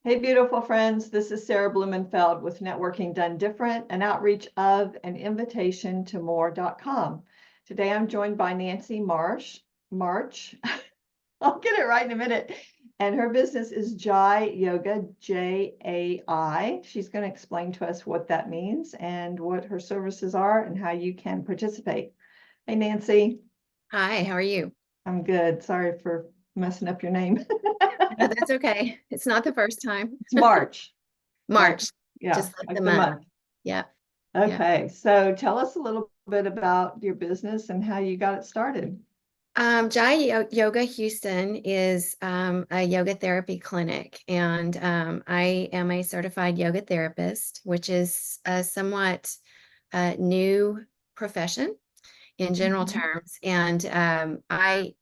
Hey, beautiful friends. This is Sarah Blumenfeld with Networking Done Different, an outreach of an invitation to more.com. Today I'm joined by Nancy March. I'll get it right in a minute. And her business is Jai Yoga, Jai. She's going to explain to us what that means and what her services are and how you can participate. Hey, Nancy. Hi, how are you? I'm good. Sorry for messing up your name. No, that's okay. It's not the first time. It's March. Like, March, yeah, just like the like the month. month. Yeah, yeah. Okay, so tell us a little bit about your business and how you got it started. Yoga Houston is a yoga therapy clinic, and I am a certified yoga therapist, which is a somewhat new profession in general Mhm. terms. And I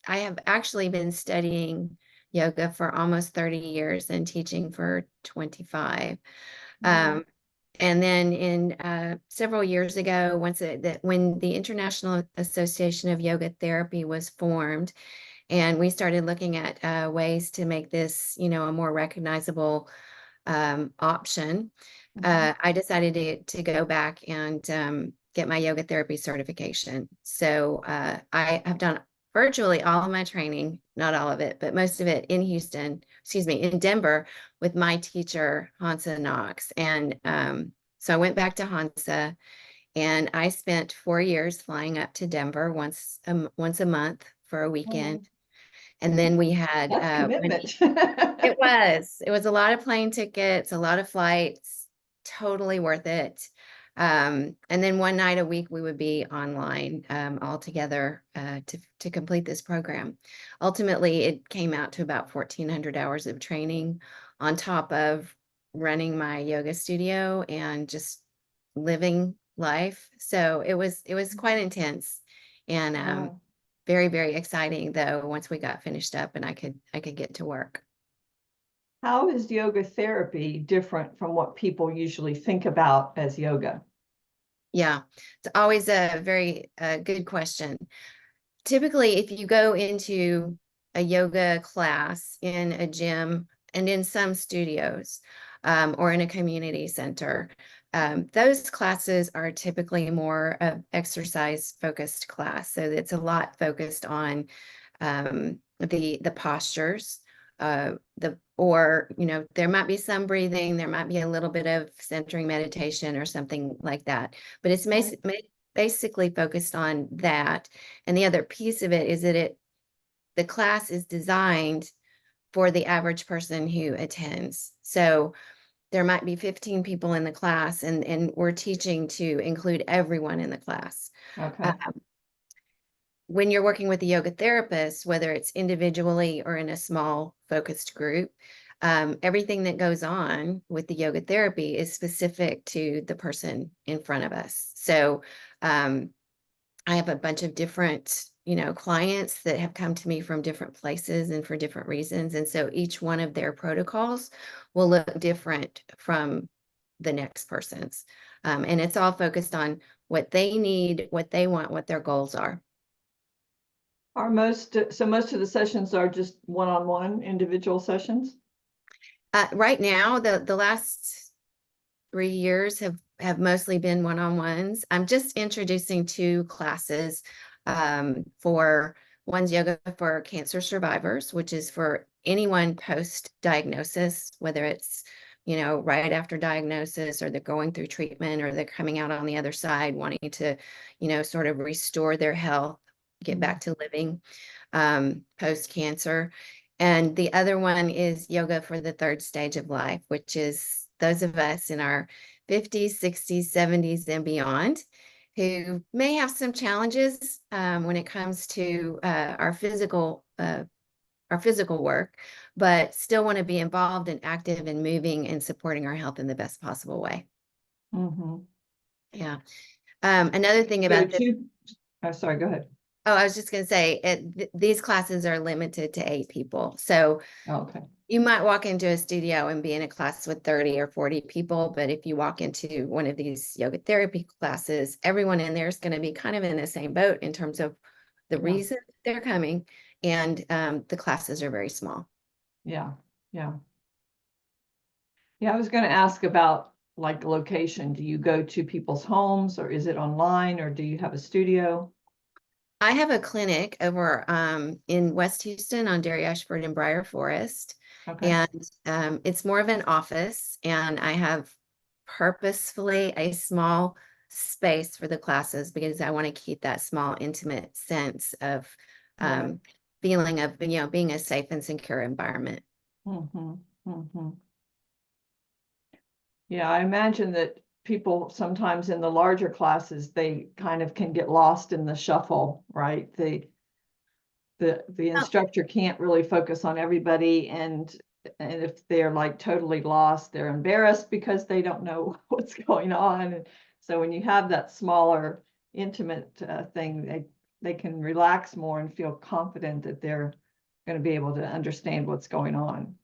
have actually been studying yoga for almost 30 years and teaching for 25. Wow. Um, and then in several years ago, when the International Association of Yoga Therapy was formed, and we started looking at ways to make this, a more recognizable option, Mhm. I decided to go back and get my yoga therapy certification. So I have done virtually all of my training, not all of it, but most of it in in Denver with my teacher, Hansa Knox. And so I went back to Hansa and I spent 4 years flying up to Denver once a month for a weekend. Oh, And then we had that's commitment. it was a lot of plane tickets, a lot of flights, totally worth it. And then one night a week we would be online all together to complete this program. Ultimately, it came out to about 1,400 hours of training on top of running my yoga studio and just living life. So it was quite intense, and Wow. very, very exciting though, once we got finished up and I could get to work. How is yoga therapy different from what people usually think about as yoga? Yeah, it's always a very good question. Typically, if you go into a yoga class in a gym and in some studios or in a community center, those classes are typically more of exercise focused class. So it's a lot focused on the postures, there might be some breathing, there might be a little bit of centering meditation or something like that, but it's Right. basically focused on that. And the other piece of it is that the class is designed for the average person who attends. So there might be 15 people in the class, and we're teaching to include everyone in the class. Okay. When you're working with a yoga therapist, whether it's individually or in a small focused group, everything that goes on with the yoga therapy is specific to the person in front of us. So I have a bunch of different, clients that have come to me from different places and for different reasons. And so each one of their protocols will look different from the next person's. And it's all focused on what they need, what they want, what their goals are. Most of the sessions are just one-on-one individual sessions? Right now, the last 3 years have mostly been one-on-ones. I'm just introducing two classes for one's yoga for cancer survivors, which is for anyone post-diagnosis, whether it's, right after diagnosis or they're going through treatment or they're coming out on the other side wanting to, sort of restore their health, get Mm. back to living post-cancer. And the other one is yoga for the third stage of life, which is those of us in our 50s, 60s, 70s, and beyond who may have some challenges when it comes to our physical work, but still want to be involved and active and moving and supporting our health in the best possible way. Mhm. Yeah. Another thing Go about this. to, oh, sorry, go ahead. Oh, I was just going to say these classes are limited to 8 people. So Oh, okay. you might walk into a studio and be in a class with 30 or 40 people, but if you walk into one of these yoga therapy classes, everyone in there is going to be kind of in the same boat in terms of the Yeah, reason they're coming, and the classes are very small. yeah, yeah. Yeah, I was going to ask about like location. Do you go to people's homes or is it online or do you have a studio? I have a clinic over in West Houston on Dairy Ashford and Briar Forest, Okay. and it's more of an office, and I have purposefully a small space for the classes because I want to keep that small, intimate sense of Right. feeling of, being a safe and secure environment. Mm-hmm. Mm-hmm. Yeah, I imagine that people sometimes in the larger classes, they kind of can get lost in the shuffle, right? The instructor can't really focus on everybody and if they're like totally lost, they're embarrassed because they don't know what's going on. And so when you have that smaller, intimate thing, they can relax more and feel confident that they're going to be able to understand what's going on.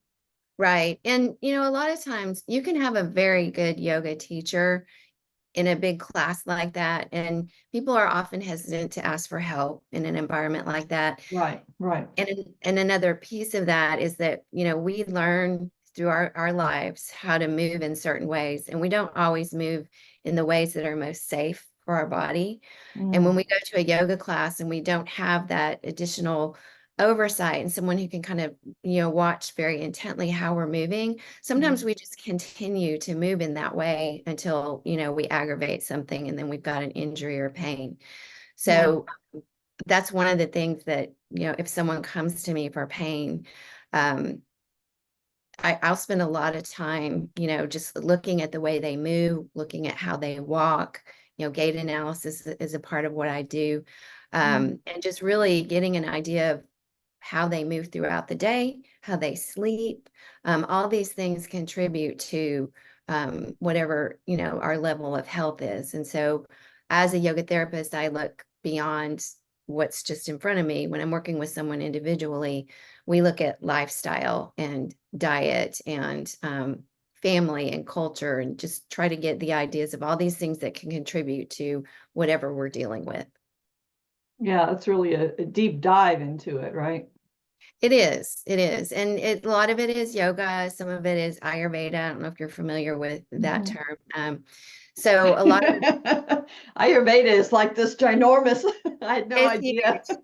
Right. And, a lot of times you can have a very good yoga teacher in a big class like that. And people are often hesitant to ask for help in an environment like that. Right, right. And another piece of that is that, we learn through our lives how to move in certain ways. And we don't always move in the ways that are most safe for our body. And when Mm, we go to a yoga class and we don't have that additional oversight and someone who can kind of, watch very intently how we're moving, sometimes mm, we just continue to move in that way until, we aggravate something and then we've got an injury or pain. right. So that's one of the things that, if someone comes to me for pain, um, I'll spend a lot of time, just looking at the way they move, looking at how they walk. Gait analysis is a part of what I do. Mm, And just really getting an idea of how they move throughout the day, how they sleep. All these things contribute to whatever, our level of health is. And so as a yoga therapist, I look beyond what's just in front of me. When I'm working with someone individually, we look at lifestyle and diet and family and culture and just try to get the ideas of all these things that can contribute to whatever we're dealing with. yeah, it's really a deep dive into it, right? It is. It is. And a lot of it is yoga. Some of it is Ayurveda. I don't know if you're familiar with that Mhm. term. So a lot of Ayurveda is like this ginormous. I had no it's idea. huge.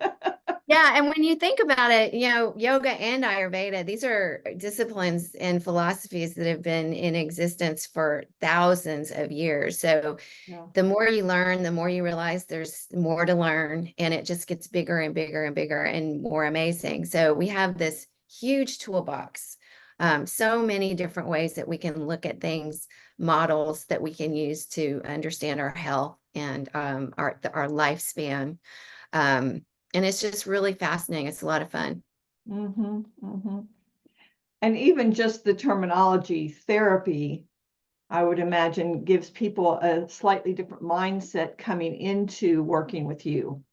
Yeah, and when you think about it, yoga and Ayurveda, these are disciplines and philosophies that have been in existence for thousands of years. So Yeah. the more you learn, the more you realize there's more to learn, and it just gets bigger and bigger and bigger and more amazing. So we have this huge toolbox, so many different ways that we can look at things, models that we can use to understand our health and our lifespan. Um, and it's just really fascinating. It's a lot of fun. Hmm. Hmm. And even just the terminology therapy, I would imagine gives people a slightly different mindset coming into working with you,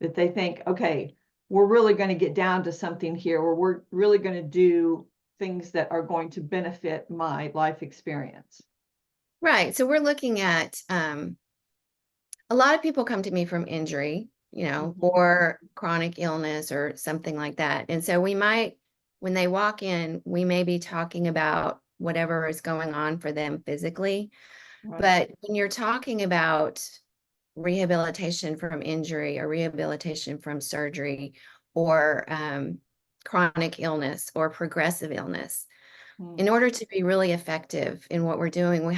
that they think, okay, we're really going to get down to something here, or we're really going to do things that are going to benefit my life experience. Right. So we're looking at a lot of people come to me from injury, Mhm. or chronic illness or something like that. And so we might, when they walk in, we may be talking about whatever is going on for them physically. Right. But when you're talking about rehabilitation from injury or rehabilitation from surgery or chronic illness or progressive illness, in Mm, order to be really effective in what we're doing, we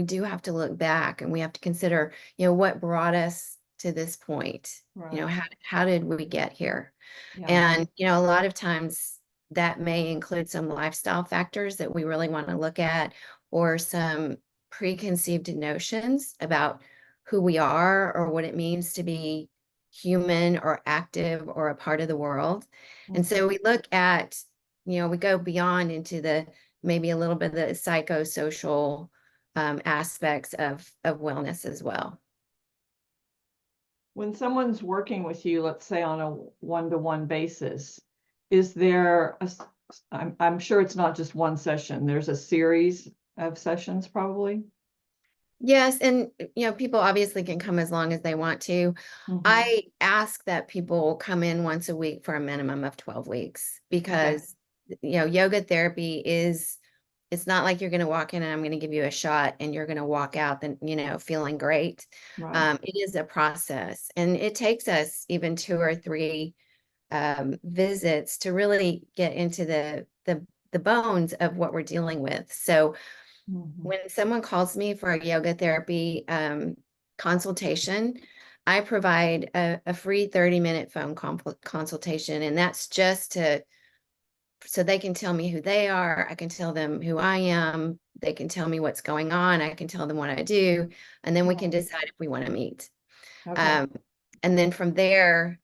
do have to look back and we have to consider, what brought us to this point. right. How did we get here? Yeah. And, a lot of times that may include some lifestyle factors that we really want to look at, or some preconceived notions about who we are or what it means to be human or active or a part of the world. And Mhm. so we look at, we go beyond into the maybe a little bit of the psychosocial aspects of wellness as well. When someone's working with you, let's say on a one-to-one basis, is there I'm sure it's not just one session. There's a series of sessions probably. Yes, and people obviously can come as long as they want to. Hmm. I ask that people come in once a week for a minimum of 12 weeks Okay. because yoga therapy is It's not like you're going to walk in and I'm going to give you a shot and you're going to walk out then, feeling great. Right. It is a process, and it takes us even 2 or 3 visits to really get into the bones of what we're dealing with. So Mhm. when someone calls me for a yoga therapy consultation, I provide a free 30-minute phone consultation, and that's just so they can tell me who they are. I can tell them who I am. They can tell me what's going on. I can tell them what I do, and then we can Right. decide if we want to meet. Okay. Um, and then from there,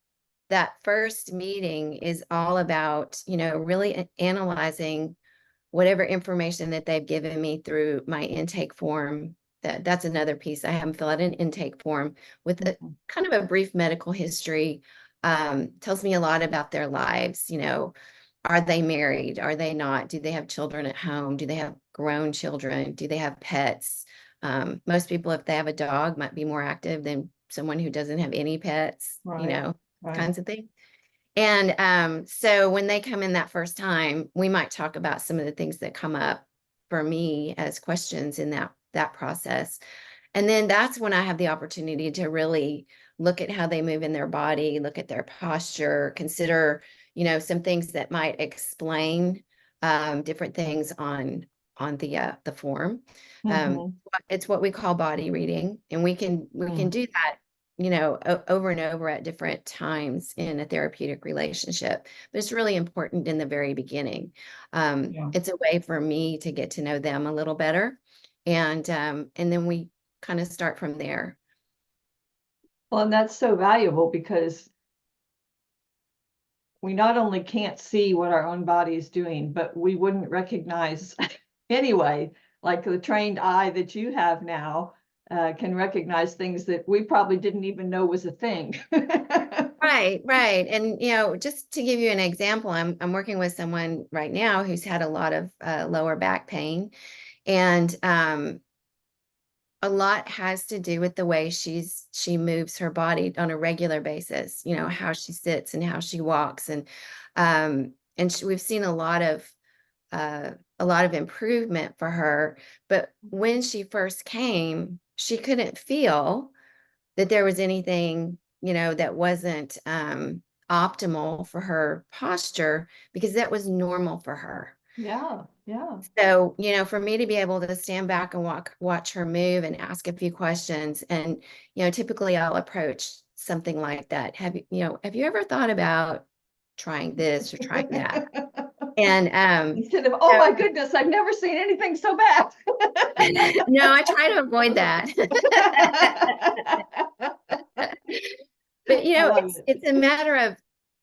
that first meeting is all about, really analyzing whatever information that they've given me through my intake form. That's another piece. I have them fill out an intake form with a Mhm. kind of a brief medical history. Tells me a lot about their lives. Are they married? Are they not? Do they have children at home? Do they have grown children? Do they have pets? Most people, if they have a dog, might be more active than someone who doesn't have any pets, Right. Right. kinds of things. And so when they come in that first time, we might talk about some of the things that come up for me as questions in that process. And then that's when I have the opportunity to really look at how they move in their body, look at their posture, consider, some things that might explain different things on the form. Um, Mhm. it's what we call body reading, and we can Mm. do that, over and over at different times in a therapeutic relationship. But it's really important in the very beginning. Yeah. It's a way for me to get to know them a little better, and then we kind of start from there. Well, and that's so valuable because we not only can't see what our own body is doing, but we wouldn't recognize anyway, like the trained eye that you have now can recognize things that we probably didn't even know was a thing. Right, right. And just to give you an example, I'm working with someone right now who's had a lot of lower back pain, and a lot has to do with the way she moves her body on a regular basis. How she sits and how she walks, and we've seen a lot of improvement for her. But when she first came, she couldn't feel that there was anything, that wasn't optimal for her posture, because that was normal for her. Yeah, yeah. So, for me to be able to stand back and watch her move and ask a few questions, and, typically I'll approach something like that. Have you ever thought about trying this or trying that? And Instead of, oh so my goodness, I've never seen anything so bad. no, I try to avoid that. But I love it's it.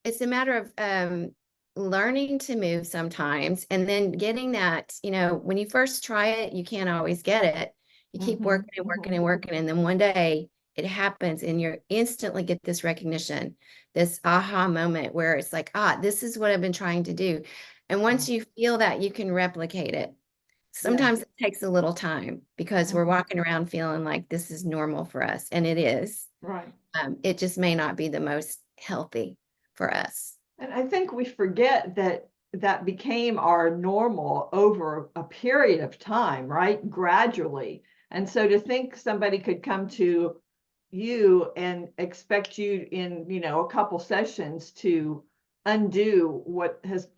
it's a matter of learning to move sometimes, and then getting that, when you first try it, you can't always get it. You keep Mhm, working and working mhm. and working, and then one day it happens and you instantly get this recognition, this aha moment where it's like, this is what I've been trying to do. And Yeah, once you feel that, you can replicate it. yeah. Sometimes it takes a little time because we're Mhm. walking around feeling like this is normal for us, and it is. Right. It just may not be the most healthy for us. And I think we forget that that became our normal over a period of time, right? Gradually. And so to think somebody could come to you and expect you in, a couple sessions to undo what has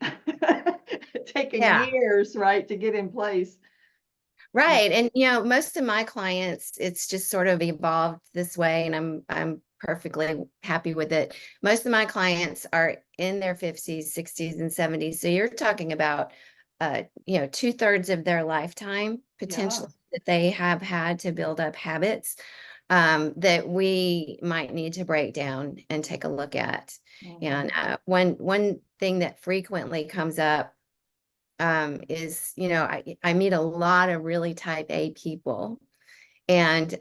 taken Yeah, years, right, to get in place. Uh, right. And most of my clients, it's just sort of evolved this way, and I'm perfectly happy with it. Most of my clients are in their 50s, 60s, and 70s. So you're talking about 2/3 of their lifetime yeah. potentially that they have had to build up habits that we might need to break down and take a look at. And Mhm. one thing that frequently comes up is, I meet a lot of really type A people, and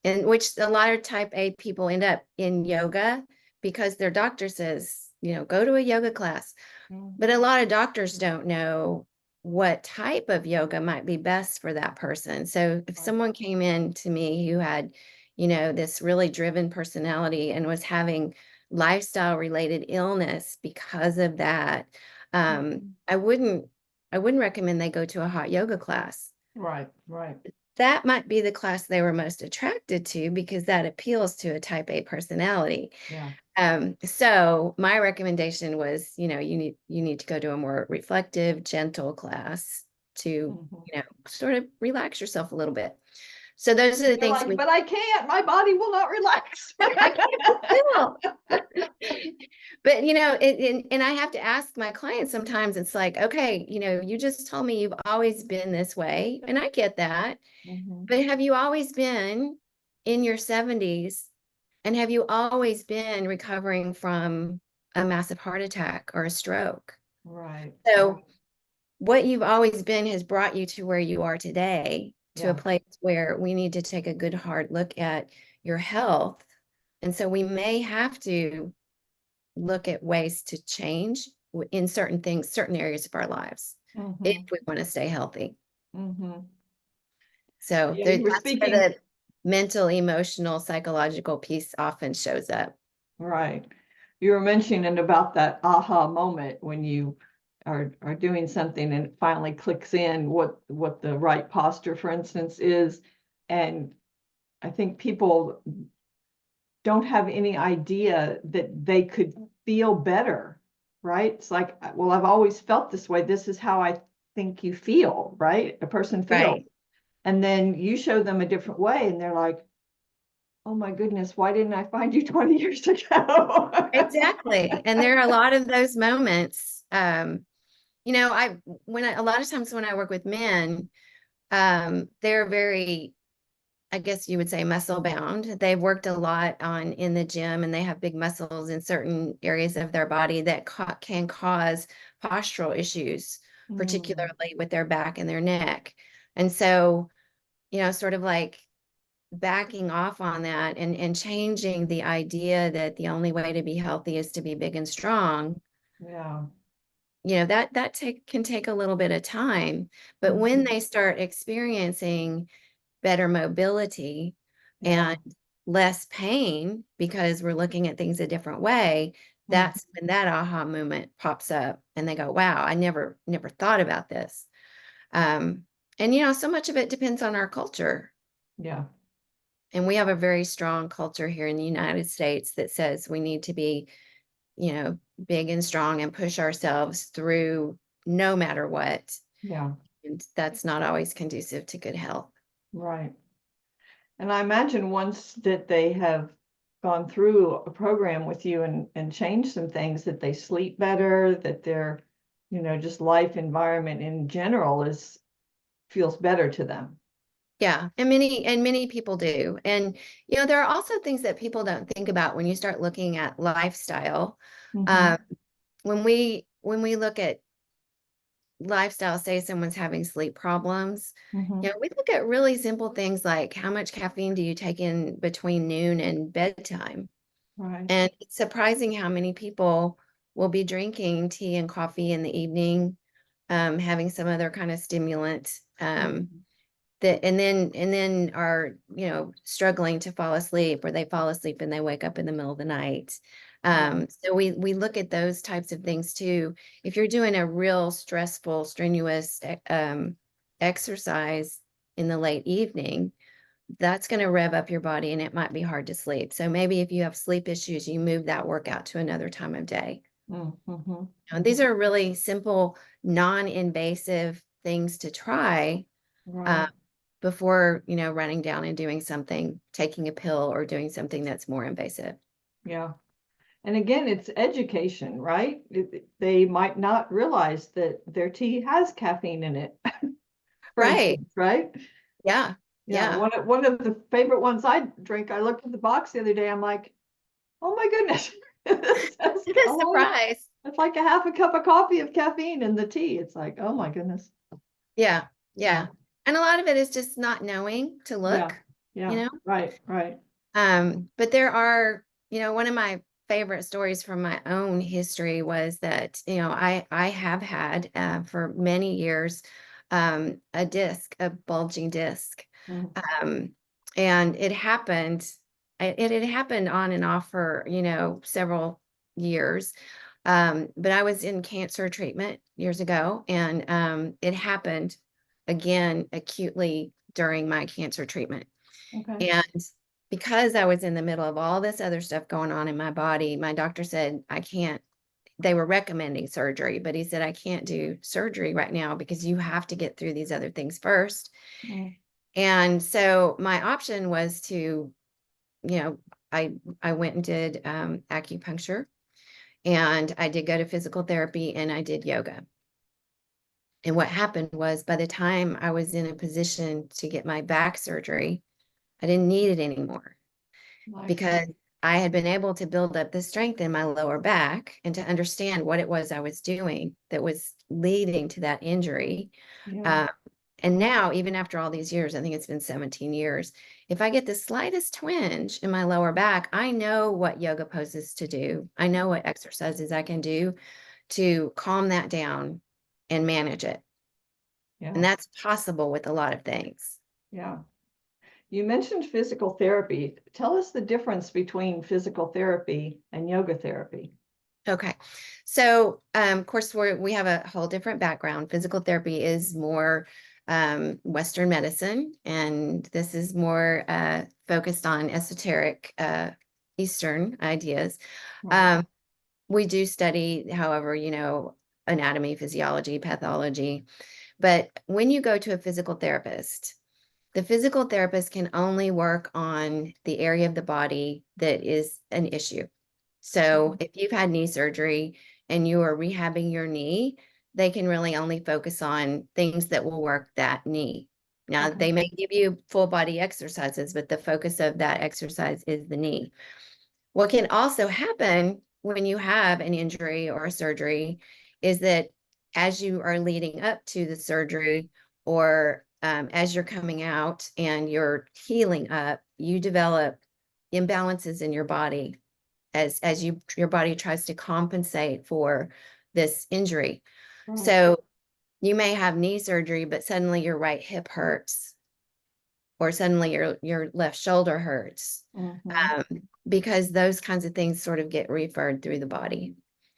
which a lot of type A people end up in yoga because their doctor says, go to a yoga class. But a Mhm. lot of doctors don't know what type of yoga might be best for that person. So if Right. someone came in to me who had, this really driven personality and was having lifestyle related illness because of that, Mhm. I wouldn't I wouldn't recommend they go to a hot yoga class. Right, right. That might be the class they were most attracted to because that appeals to a type A personality. Yeah. So my recommendation was, you need to go to a more reflective, gentle class to, Mhm. sort of relax yourself a little bit. So those are the You're things like, but I can't, my body will not relax. I can't feel. But and I have to ask my clients sometimes, it's like, okay, you just told me you've always been this way, and I get that. Mhm. But have you always been in your 70s? And have you always been recovering from a massive heart attack or a stroke? Right. So what you've always been has brought you to where you are today, to a Yeah. place where we need to take a good hard look at your health. And so we may have to look at ways to change in certain things, certain areas of our lives, if Mhm. we want to stay healthy. Mhm. So Yeah, you were that's where speaking, the mental, emotional, psychological piece often shows up. right. You were mentioning about that aha moment when you are doing something and it finally clicks in what the right posture, for instance, is. And I think people don't have any idea that they could feel better, right? It's like, well, I've always felt this way. This is how I think you feel, right? A person feels. Right. And then you show them a different way and they're like, oh my goodness, why didn't I find you 20 years ago? Exactly. And there are a lot of those moments. A lot of times when I work with men, they're very, I guess you would say, muscle bound. They've worked a lot in the gym, and they have big muscles in certain areas of their body that can cause postural issues, Mm, particularly with their back and their neck. And so, sort of like backing off on that and changing the idea that the only way to be healthy is to be big and strong, yeah. that can take a little bit of time. But when Mhm. they start experiencing better mobility Yeah. and less pain because we're looking at things a different way, Mhm. that's when that aha moment pops up and they go, wow, I never thought about this. Um, and so much of it depends on our culture. Yeah. And we have a very strong culture here in the United States that says we need to be, big and strong and push ourselves through no matter what. Yeah. And that's not always conducive to good health. Right. And I imagine once that they have gone through a program with you and changed some things, that they sleep better, that their, just life environment in general feels better to them. Yeah, and many people do. And there are also things that people don't think about when you start looking at lifestyle. Hmm. Um, when we look at lifestyle, say someone's having sleep problems, Hmm. we look at really simple things like how much caffeine do you take in between noon and bedtime? Right. And it's surprising how many people will be drinking tea and coffee in the evening, having some other kind of stimulant. Mhm. That and then are struggling to fall asleep, or they fall asleep and they wake up in the middle of the night. Yeah. So we look at those types of things too. If you're doing a real stressful, strenuous exercise in the late evening, that's going to rev up your body and it might be hard to sleep. So maybe if you have sleep issues, you move that workout to another time of day. Mm-hmm. And these are really simple, non-invasive things to try, uh, Right. before, running down and doing something, taking a pill or doing something that's more invasive. Yeah. And again, it's education, right? They might not realize that their tea has caffeine in it, for Right. instance, right? Yeah. Yeah. Yeah. One of the favorite ones I drink, I looked at the box the other day. I'm like, oh my goodness, this has It's a a whole, surprise. it's like a half a cup of coffee of caffeine in the tea. It's like, oh my goodness. Yeah. Yeah. Yeah. And a lot of it is just not knowing to Yeah. look, you Yeah. know. Right. Right. But there are, one of my favorite stories from my own history was that, I have had, for many years, a bulging disc. Mm. Um, and it had happened on and off for, several years. But I was in cancer treatment years ago, and it happened again acutely during my cancer treatment. Okay. And because I was in the middle of all this other stuff going on in my body, my doctor said, I can't, they were recommending surgery, but he said, I can't do surgery right now because you have to get through these other things first. Mm. And so my option was to, I went and did acupuncture, and I did go to physical therapy, and I did yoga. And what happened was, by the time I was in a position to get my back surgery, I didn't need it anymore, Nice. because I had been able to build up the strength in my lower back and to understand what it was I was doing that was leading to that injury. Yeah. Uh, and now, even after all these years, I think it's been 17 years, if I get the slightest twinge in my lower back, I know what yoga poses to do. I know what exercises I can do to calm that down and manage it. Yeah. And that's possible with a lot of things. Yeah. You mentioned physical therapy. Tell us the difference between physical therapy and yoga therapy. Okay. So, of course, we have a whole different background. Physical therapy is more Western medicine, and this is more focused on esoteric Eastern ideas. Right. We do study, however, anatomy, physiology, pathology. But when you go to a physical therapist, the physical therapist can only work on the area of the body that is an issue. So if you've had knee surgery and you are rehabbing your knee, they can really only focus on things that will work that knee. Now, Okay. they may give you full body exercises, but the focus of that exercise is the knee. What can also happen when you have an injury or a surgery is that as you are leading up to the surgery, or as you're coming out and you're healing up, you develop imbalances in your body as your body tries to compensate for this injury. Right. So you may have knee surgery, but suddenly your right hip hurts, or suddenly your left shoulder hurts, Mhm. because those kinds of things sort of get referred through the body.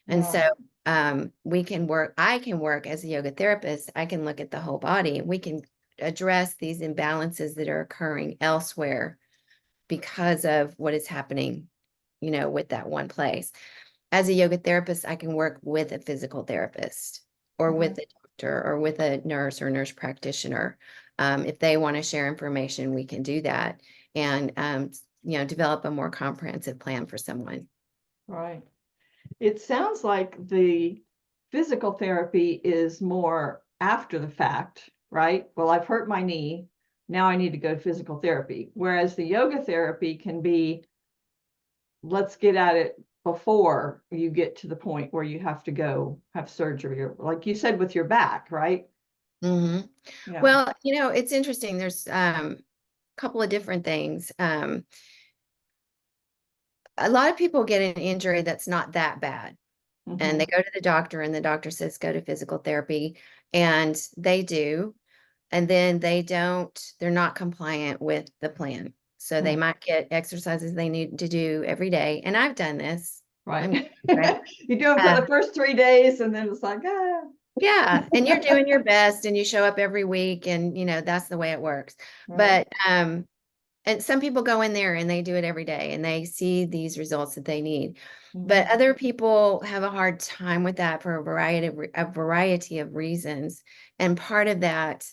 And Yeah. so I can work as a yoga therapist. I can look at the whole body, and we can address these imbalances that are occurring elsewhere because of what is happening, with that one place. As a yoga therapist, I can work with a physical therapist, or Okay. with a doctor, or with a nurse or nurse practitioner. If they want to share information, we can do that, and develop a more comprehensive plan for someone. Right. It sounds like the physical therapy is more after the fact, right? Well, I've hurt my knee. Now I need to go to physical therapy. Whereas the yoga therapy can be, let's get at it before you get to the point where you have to go have surgery, or like you said with your back, right? hmm Yeah. Well, it's interesting. There's a couple of different things. A lot of people get an injury that's not that bad, and they Mhm. go to the doctor, and the doctor says, go to physical therapy, and they do. And then they're not compliant with the plan. So they Mm. might get exercises they need to do every day. And I've done this. Right. I'm right. You do it for Uh, the first 3 days, and then it's like, ah. yeah. And you're doing your best, and you show up every week, and that's the way it works. Right. But and some people go in there and they do it every day and they see these results that they need. But Mhm. other people have a hard time with that for a variety of reasons. And part of that,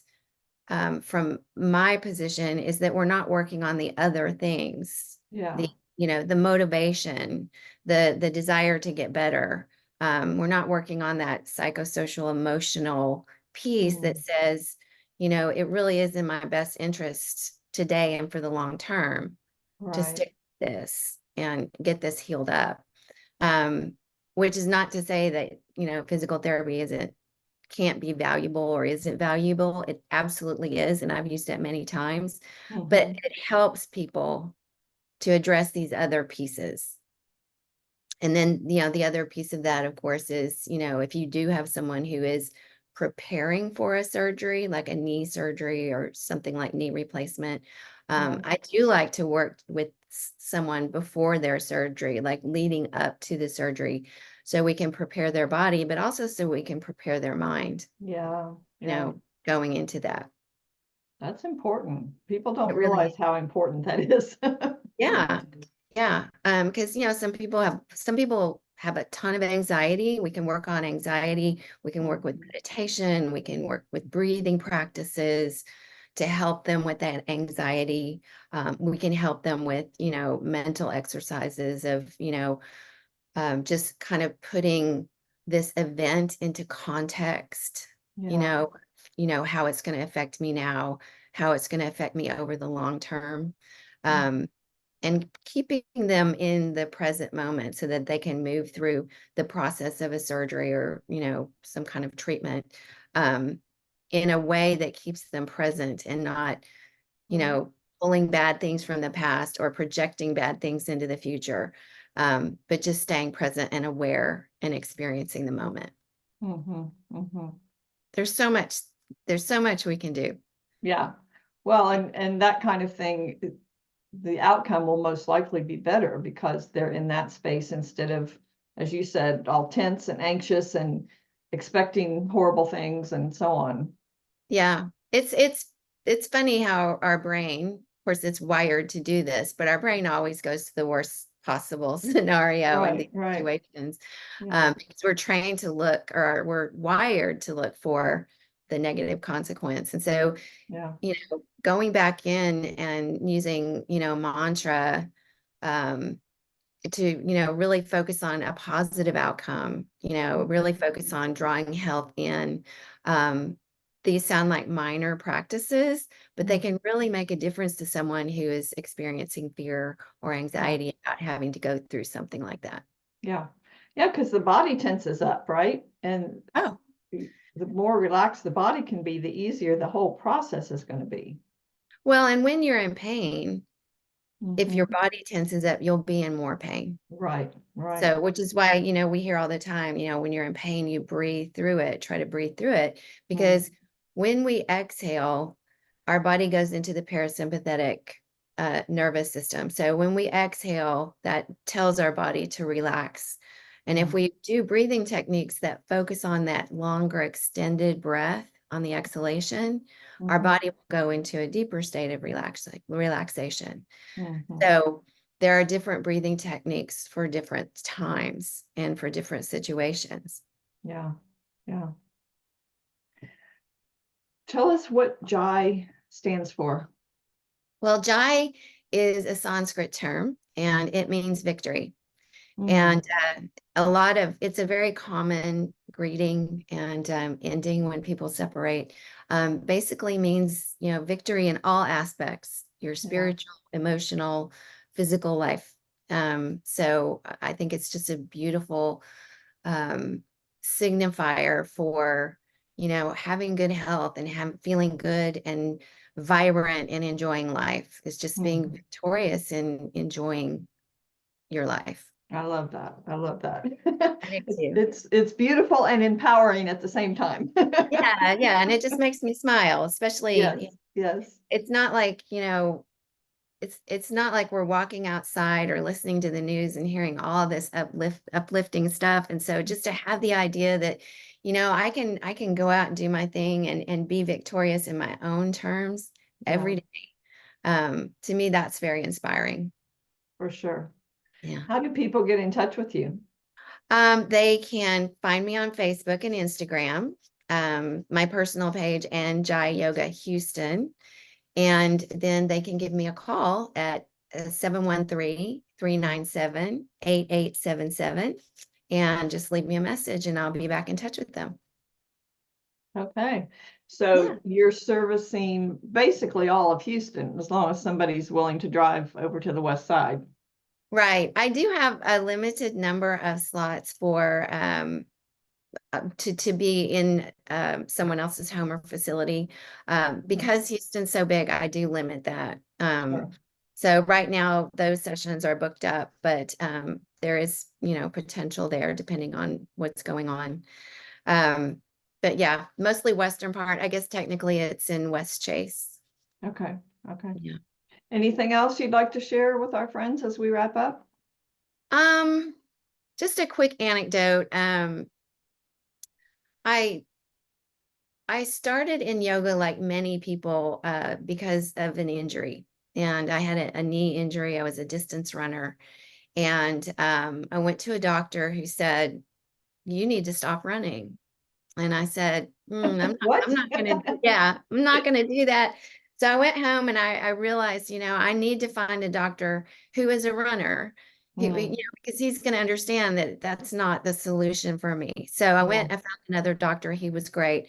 from my position, is that we're not working on the other things, Yeah. the motivation, the desire to get better. We're not working on that psychosocial emotional piece that Mm. says, it really is in my best interest today and for the long term to Right. stick with this and get this healed up. Um, which is not to say that, physical therapy can't be valuable or isn't valuable. It absolutely is. And I've used it many times, but Mhm. it helps people to address these other pieces. And then, the other piece of that, of course, is, if you do have someone who is preparing for a surgery, like a knee surgery or something like knee replacement, Right. I do like to work with someone before their surgery, like leading up to the surgery, so we can prepare their body, but also so we can prepare their mind, Yeah. you Yeah. know, going into that. That's important. People It don't really, realize how important that is. yeah, yeah. Because some people have a ton of anxiety. We can work on anxiety. We can work with meditation. We can work with breathing practices to help them with that anxiety. We can help them with, mental exercises of, just kind of putting this event into context, you Yeah. know, how it's going to affect me now, how it's going to affect me over the long term. Um, and keeping them in the present moment so that they can move through the process of a surgery or, some kind of treatment, um, in a way that keeps them present and not, pulling bad things from the past or projecting bad things into the future, but just staying present and aware and experiencing the moment. Mm-hmm. Mm-hmm. There's so much, there's so much we can do. Yeah. Well, and that kind of thing, the outcome will most likely be better because they're in that space instead of, as you said, all tense and anxious and expecting horrible things and so on. Yeah. It's funny how our brain, of course, it's wired to do this, but our brain always goes to the worst possible scenario in Right, these right. situations. Yeah, Because we're trained to look, or we're wired to look for the negative consequence. And so, yeah. going back in and using, mantra, um, to, really focus on a positive outcome, really focus on drawing health in. Um, these sound like minor practices, but they Mm, can really make a difference to someone who is experiencing fear or yeah, anxiety about having to go through something like that. yeah. Yeah, because the body tenses up, right? And Oh, the more relaxed the body can be, the easier the whole process is going to be. well, and when you're in pain, if your Mhm. body tenses up, you'll be in more pain. Right, right. So, which is why, we hear all the time, when you're in pain, you breathe through it, try to breathe through it. Mm, Because when we exhale, our body goes into the parasympathetic nervous system. So when we exhale, that tells our body to relax. And if mm, we do breathing techniques that focus on that longer extended breath on the exhalation, our mhm, body will go into a deeper state of relaxation. mhm. So there are different breathing techniques for different times and for different situations. Yeah, yeah. Tell us what Jai stands for. Well, Jai is a Sanskrit term and it means victory. Mm, And it's a very common greeting and ending when people separate. Basically means, victory in all aspects, your yeah, spiritual, emotional, physical life. So I think it's just a beautiful um, signifier for, having good health and feeling good and vibrant and enjoying life. Is just being mhm. victorious and enjoying your life. I love that. I love that. I do It's too. it's it's beautiful and empowering at the same time. Yeah, yeah, and it just makes me smile, Yes, especially yes. it's not like, it's not like we're walking outside or listening to the news and hearing all this uplifting stuff. And so just to have the idea that, I can go out and do my thing and be victorious in my own terms Yeah, every day. To me, that's very inspiring. for sure. Yeah. How do people get in touch with you? They can find me on Facebook and Instagram, my personal page and Jai Yoga Houston. And then they can give me a call at 713-397-8877 and just leave me a message and I'll be back in touch with them. Okay. Yeah. So you're servicing basically all of Houston, as long as somebody's willing to drive over to the west side. Right. I do have a limited number of slots for to be in someone else's home or facility. Because Houston's so big, I do limit that. Sure. So right now those sessions are booked up, but there is, potential there depending on what's going on. Um, but yeah, mostly western part. I guess technically it's in West Chase. Okay. Okay. Yeah. Anything else you'd like to share with our friends as we wrap up? Um, just a quick anecdote. I started in yoga like many people because of an injury. And I had a knee injury. I was a distance runner. And I went to a doctor who said, you need to stop running. And I said, What? I'm not going to, yeah, I'm not going to do that. So I went home and I realized, I need to find a doctor who is a runner, because he's going to understand that that's not the solution for me. So I Yeah. found another doctor. He was great.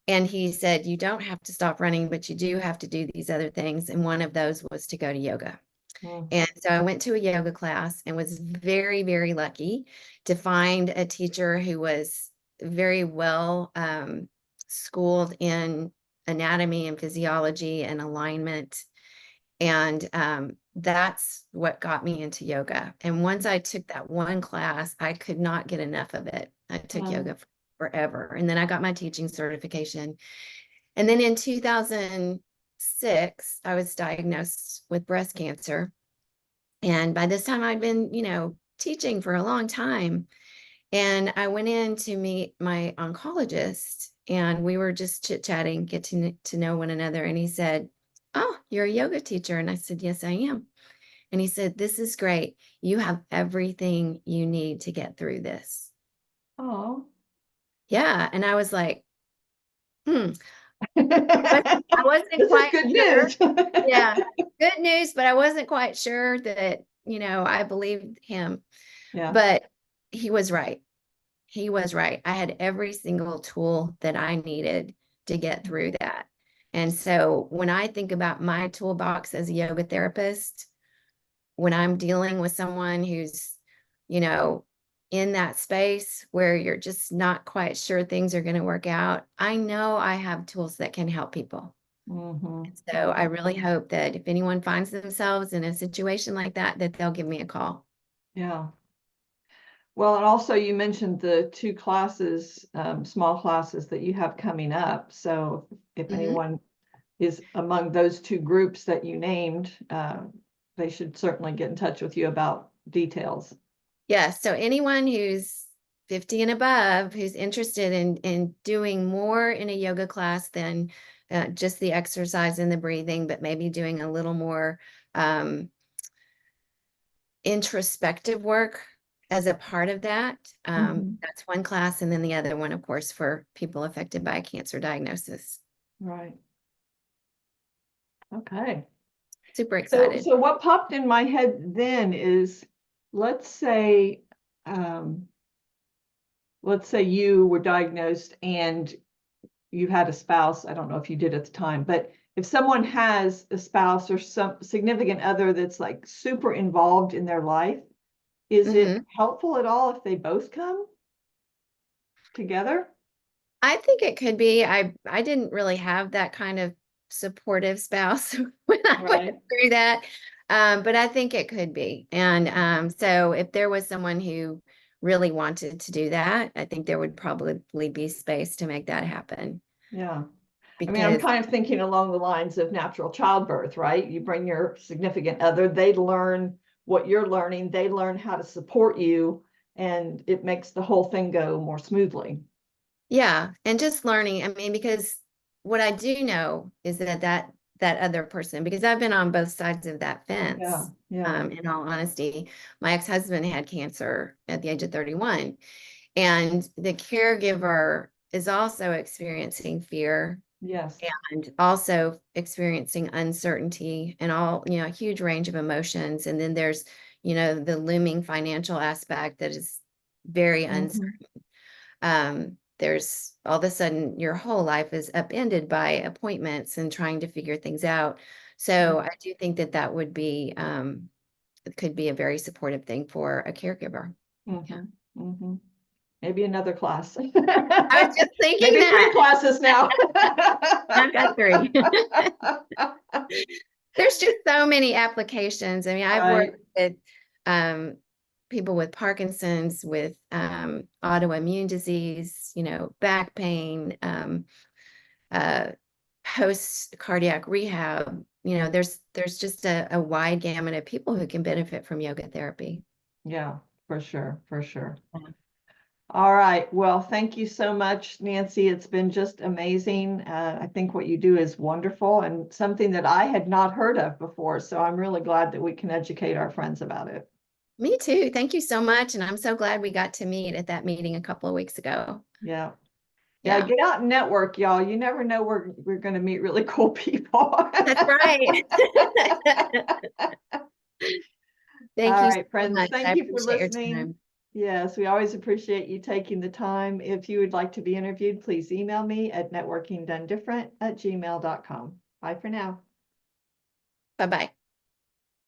And he said, you don't have to stop running, but you do have to do these other things. And one of those was to go to yoga. Mm. And so I went to a yoga class and was very, very lucky to find a teacher who was very well schooled in anatomy and physiology and alignment. And that's what got me into yoga. And once I took that one class, I could not get enough of it. I took yoga forever. And then I got my teaching certification. And then in 2006, I was diagnosed with breast cancer. And by this time, I'd been, teaching for a long time. And I went in to meet my oncologist, and we were just chit-chatting, getting to know one another. And he said, oh, you're a yoga teacher. And I said, yes, I am. And he said, this is great. You have everything you need to get through this. Oh. Yeah. And I was like, I This wasn't is quite good sure. news. Yeah, good news, but I wasn't quite sure that, I believed him. Yeah. But he was right. He was right. I had every single tool that I needed to get through that. And so when I think about my toolbox as a yoga therapist, when I'm dealing with someone who's, you know, in that space where you're just not quite sure things are going to work out, I know I have tools that can help people. Mhm. So I really hope that if anyone finds themselves in a situation like that, that they'll give me a call. Yeah. Well, and also you mentioned the two classes, small classes that you have coming up. So if anyone is among those two groups that you named, they should certainly get in touch with you about details. Yes. So anyone who's 50 and above, who's interested in doing more in a yoga class than just the exercise and the breathing, but maybe doing a little more introspective work as a part of that. Mhm. That's one class. And then the other one, of course, for people affected by a cancer diagnosis. Right. Okay. Super So, excited. so what popped in my head then is, let's say, um, let's say you were diagnosed and you had a spouse. I don't know if you did at the time, but if someone has a spouse or some significant other that's like super involved in their life, is it Mhm. helpful at all if they both come together? I think it could be. I didn't really have that kind of supportive spouse when I went Right. through that. But I think it could be. And so if there was someone who really wanted to do that, I think there would probably be space to make that happen. Yeah. I mean, I'm Because kind of thinking along the lines of natural childbirth, right? You bring your significant other, they learn what you're learning, they learn how to support you, and it makes the whole thing go more smoothly. yeah, and just learning. I mean, because what I do know is that other person, because I've been on both sides of that Yeah, fence. yeah. In all honesty, my ex-husband had cancer at the age of 31, and the caregiver is also experiencing fear Yes. and also experiencing uncertainty and all, a huge range of emotions. And then there's, the looming financial aspect that is very uncertain. Mhm. There's all of a sudden your whole life is upended by appointments and trying to figure things out. So I do think that would be, it could be a very supportive thing for a caregiver. Yeah. Mhm. Mhm. Maybe another class. I was just thinking Maybe three that. classes now. I've got three. There's just so many applications. I mean, I've Right. worked with um, people with Parkinson's, with autoimmune disease, back pain, uh, post cardiac rehab. There's just a wide gamut of people who can benefit from yoga therapy. Yeah. For sure, for sure. Yeah. All right. Well, thank you so much, Nancy. It's been just amazing. I think what you do is wonderful and something that I had not heard of before. So I'm really glad that we can educate our friends about it. Me too. Thank you so much. And I'm so glad we got to meet at that meeting a couple of weeks ago. Yeah. Yeah, Yeah, get out and network, y'all. You never know where we're going to meet really cool people. that's right. Thank All you so right, friends. much. I Thank you for appreciate your listening. time. Yes, we always appreciate you taking the time. If you would like to be interviewed, please email me at networkingdonedifferent@gmail.com. Bye for now. Bye-bye.